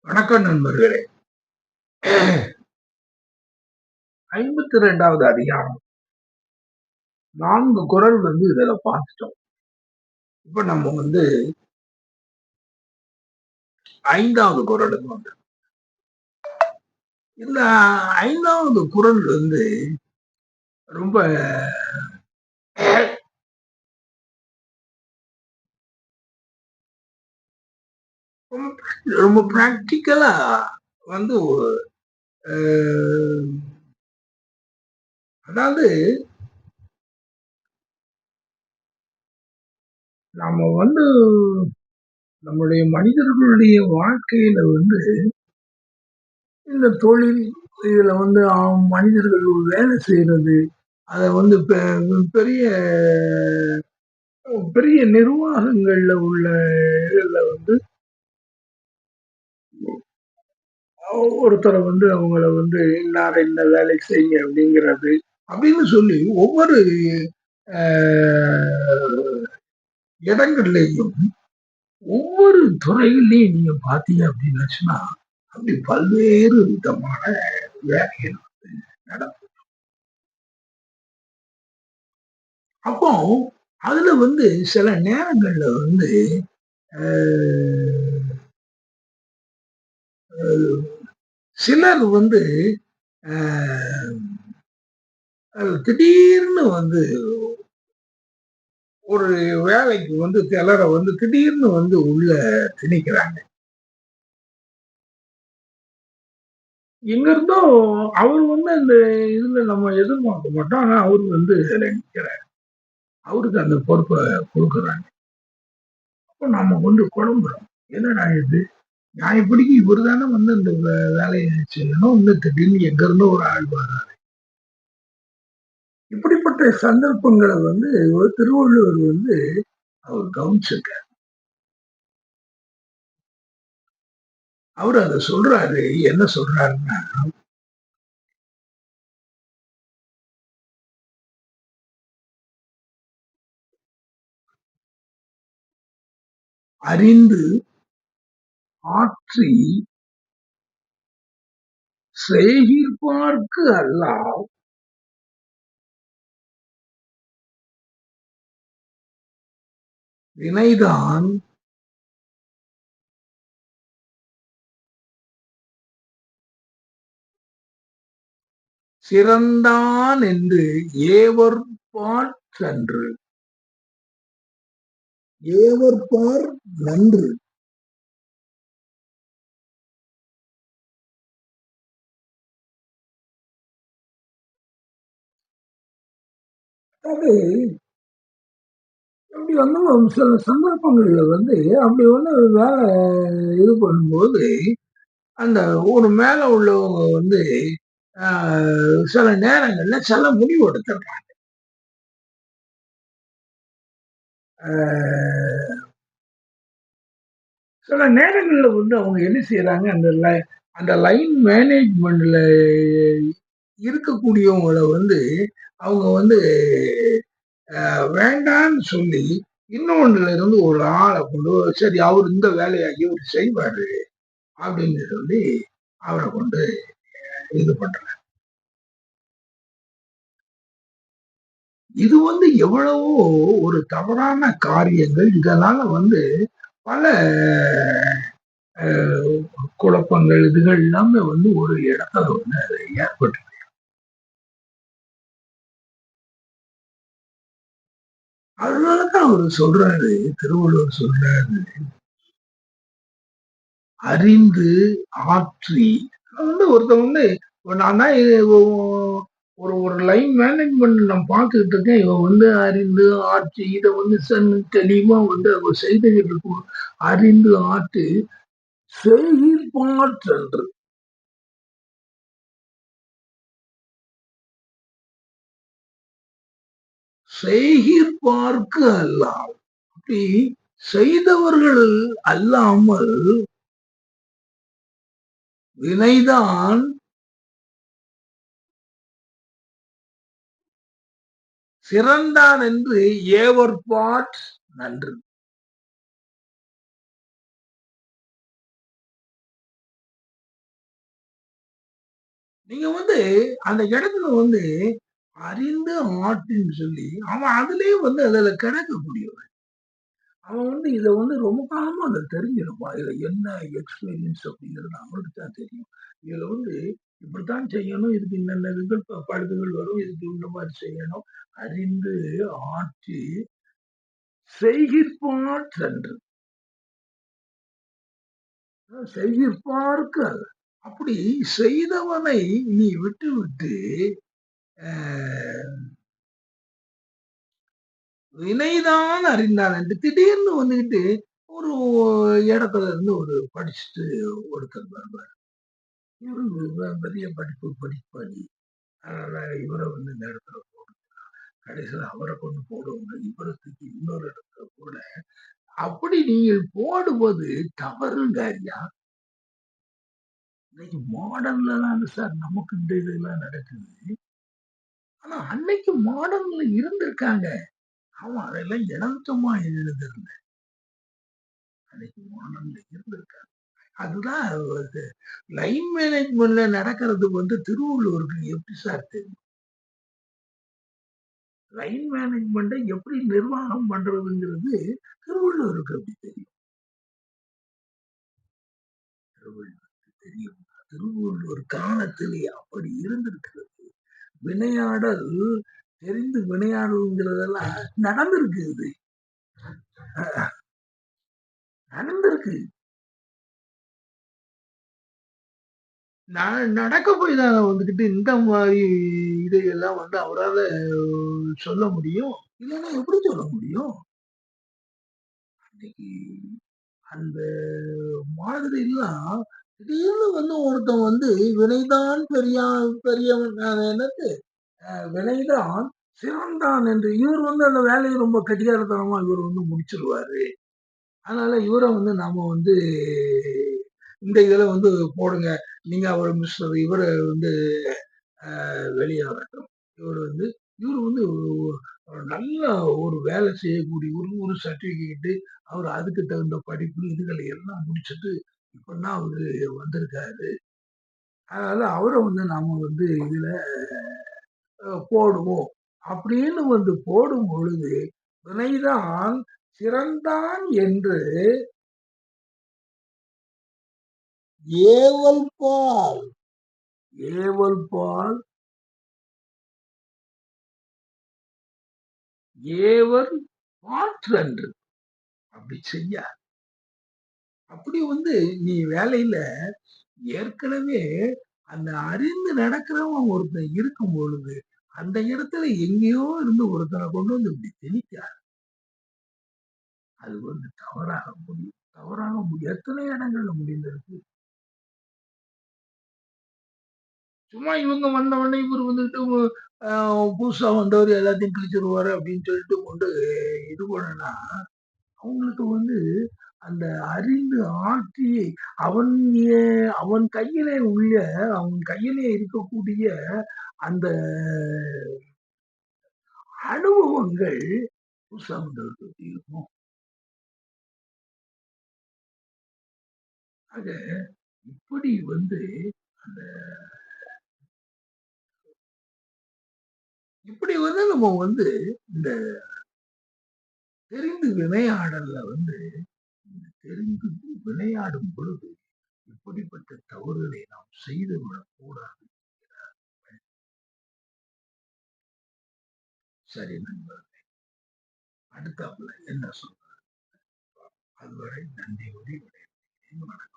வணக்கம் நண்பர்களே. 52வது அதிகாரம். 4 குறள் இதுல பார்த்துட்டோம். இப்ப நம்ம 5வது குறளுக்கு வந்து இந்த 5வது குறள் ரொம்ப ரொம்ப பிராக்டிக்கலா வந்து அதாவது நம்ம நம்முடைய மனிதர்களுடைய வாழ்க்கையில இந்த தொழில் இதுல மனிதர்கள் வேலை செய்யறது, அத பெரிய பெரிய நிர்வாகங்கள்ல உள்ள இதுல ஒருத்தரை அவங்கள இன்னார இந்த வேலை செய்ய அப்படிங்கிறது அப்படின்னு சொல்லி ஒவ்வொரு இடங்கள்லையும் ஒவ்வொரு துறையிலையும் நீங்க பாத்தீங்க அப்படின்னாச்சுன்னா அப்படி பல்வேறு விதமான வேலைகள் நடக்கும். அப்போ அதுல சில நேரங்கள்ல சிலர் திடீர்னு ஒரு வேலைக்கு சிலரை திடீர்னு உள்ள திணிக்கிறாங்க. எங்க இருந்தோ அவர் இந்த இதுல நம்ம எதிர்பார்க்க மாட்டோம். ஆனா அவரு இதுல நிக்கிறார். அவருக்கு அந்த பொறுப்பை கொடுக்குறாங்க. அப்போ நம்ம குழம்புறோம். என்னடா இது நியாயப்படிக்கு இவர் தானே இந்த வேலையை செய்யணும். இன்னும் திடீர்னு எங்க இருந்தோ ஒரு ஆள் வர்றாரு. இப்படிப்பட்ட சந்தர்ப்பங்களை திருவள்ளுவர் அவர் கவனிச்சிருக்கார். அவர் அதை சொல்றாரு. என்ன சொல்றாருன்னா, அறிந்து ஆற்றி செய்கிற்பார்க்கு அல்லால் வினைதான் சிறந்தான் என்று ஏவற்பாற் சென்று ஏவற்பார் நன்று. அது அப்படி சில சந்தர்ப்பங்கள்ல அப்படி வேலை இது பண்ணும்போது அந்த ஒரு மேல உள்ளவங்க சில நேரங்கள்ல சில முடிவு எடுத்துடுறாங்க. சில நேரங்கள்ல அவங்க என்ன செய்யறாங்க, அந்த லைன் மேனேஜ்மெண்ட்ல இருக்கக்கூடியவங்களை அவங்க வேண்டான்னு சொல்லி இன்னொன்றுல இருந்து ஒரு ஆளை கொண்டு சரி அவர் இந்த வேலையை இவர் செய்வாரு அப்படின்னு சொல்லி அவரை கொண்டு இது பண்றாங்க. இது எவ்வளவோ ஒரு தவறான காரியங்கள். இதனால பல குழப்பங்கள் இதுகள் எல்லாமே ஒரு இடத்துல ஏற்பட்டு. அதனாலதான் அவரு சொல்றாரு, திருவள்ளுவர் சொல்றாரு, அறிந்து ஆற்றி. ஒருத்தன் நான் தான் ஒரு ஒரு லைன் மேனேஜ்மெண்ட் நான் பார்த்துக்கிட்டு இருக்கேன். இவன் அறிந்து ஆற்றி இதை தெளிவா அவ செய்துகிட்டு இருக்கும். அறிந்து ஆற்றி செய்கிற்பாற்றென்று செய்கிற்பார்க்கு அல்லால் அப்படி செய்தவர்கள் அல்லாமல் வினைதான் சிறந்தான் என்று ஏவற்பாற் நன்று. நீங்க வந்து அந்த இடத்துல வந்து அறிந்து ஆட்டின்னு சொல்லி, அவன் அதிலேயே வந்து அதுல கிடக்கக்கூடியவன். அவன் வந்து இத வந்து ரொம்ப காலமா அத தெரிஞ்சிருப்பான். இதுல என்ன எக்ஸ்பீரியன்ஸ் அப்படிங்கிறது அவனுக்கு தான் தெரியும். இதுல வந்து இப்படித்தான் செய்யணும். இதுக்கு இன்னென்ன பழுதுகள் வரும். இதுக்கு இந்த மாரி செய்யணும். அறிந்து ஆற்றி செய்கிற்பாற் செய்கிற்பாற்கு அல்ல. அப்படி செய்தவனை நீ விட்டுவிட்டு, அ வினைதான் அறிந்தான் என்று திடீர்னு வந்துகிட்டு ஒரு இடத்துல இருந்து ஒரு படிச்சுட்டு ஒருத்தர் வருவார். இவரு பெரிய படிப்பு படிப்பாளி. அதனால இவர வந்து இந்த இடத்துல போடும். கடைசியில அவர கொண்டு போடுவாங்க. இவர தூக்கி இன்னொரு இடத்துல போட. அப்படி நீங்கள் போடுவது தவறுங்க ஐயா. இன்னைக்கு மாடர்ன்ல தாங்க சார் நமக்கு இந்த இதெல்லாம் நடக்குது. ஆனா அன்னைக்கு மாடர்ன்ல இருந்திருக்காங்க. ஆமா அதெல்லாம் இலவசமா எழுதுறது. அன்னைக்கு மாடர்ன்ல இருந்திருக்காங்க. அதுதான் அது லைன் மேனேஜ்மென்ட்ல நடக்கிறது வந்து திருவள்ளுவருக்கு எப்படி சார் தெரியும்? லைன் மேனேஜ்மெண்ட்ட எப்படி நிர்வாகம் பண்றதுங்கிறது திருவள்ளுவருக்கு எப்படி தெரியும்? திருவள்ளுவருக்கு தெரியும். திருவள்ளுவர் காலத்திலே அப்படி இருந்திருக்கிறது. வினையாடல் தெரிந்து வினையாடல்ங்கிறதெல்லாம் நடந்திருக்கு இது. நடந்திருக்கு. நடக்க போய் தான் வந்துகிட்டு இந்த மாரி இதையெல்லாம் வந்து அவரால சொல்ல முடியும். இல்லன்னா எப்படி சொல்ல முடியும்? அன்னைக்கு அந்த மாதிரிலாம் திடீர்னு வந்து ஒருத்தன் வந்து வினைதான் பெரியவன் அது என்னது வினைதான் சிறந்தான் என்று இவர் வந்து அந்த வேலையை ரொம்ப கெட்டியாரத்தனமா இவர் வந்து முடிச்சிருவாரு. அதனால இவர வந்து நாம வந்து இந்த இதுல வந்து போடுங்க. நீங்க அவர மிஸ்டர் இவர வந்து வெளியாகட்டும். இவர் வந்து இவரு வந்து நல்ல ஒரு வேலை செய்யக்கூடிய ஒரு சர்டிபிகேட்டு, அவர் அதுக்கு தகுந்த படிப்பு இதுகளை எல்லாம் முடிச்சுட்டு இப்பதான் அவரு வந்திருக்காரு. அதனால அவர வந்து நாம வந்து இதுல போடுவோம். அப்படின்னு வந்து போடும் பொழுது, வினைதான் சிறந்தான் என்று ஏவல் பால் ஏவல் பால் ஏவல் மாற்றன்று அப்படி செய்ய அப்படி வந்து நீ வேலையில ஏற்கனவே அந்த அறிந்து நடக்கிறவன் ஒருத்தன் இருக்கும் பொழுது, அந்த இடத்துல எங்கேயோ இருந்து ஒருத்தனை கொண்டு வந்து இப்படி திணிக்கிறார். அது வந்து தவறாக முடியும். தவறாக முடியும். எத்தனை இடங்கள்ல முடிந்திருக்கு. சும்மா இவங்க வந்த உடனே இவரு வந்துட்டு புதுசா வந்தவரு எல்லாத்தையும் கிழிச்சிருவாரு அப்படின்னு சொல்லிட்டு கொண்டு இது பண்ணனா, அவங்களுக்கு வந்து அந்த அறிந்து ஆற்றி அவன் அவன் கையிலே உள்ள அவன் கையிலே இருக்கக்கூடிய அந்த அனுபவங்கள் புதுசா வந்தவர்களுக்கு இருக்கும். ஆக இப்படி வந்து அந்த இப்படி வந்து நம்ம வந்து இந்த தெரிந்து வினையாடல்ல வந்து தெரிந்து விளையாடும் பொழுது இப்படிப்பட்ட தவறுகளை நாம் செய்துவிடக் கூடாது. சரி நண்பர். அடுத்தாப்புல என்ன சொல்றார்? அதுவரை நன்றி கூறி விடைபெறுகிறேன்.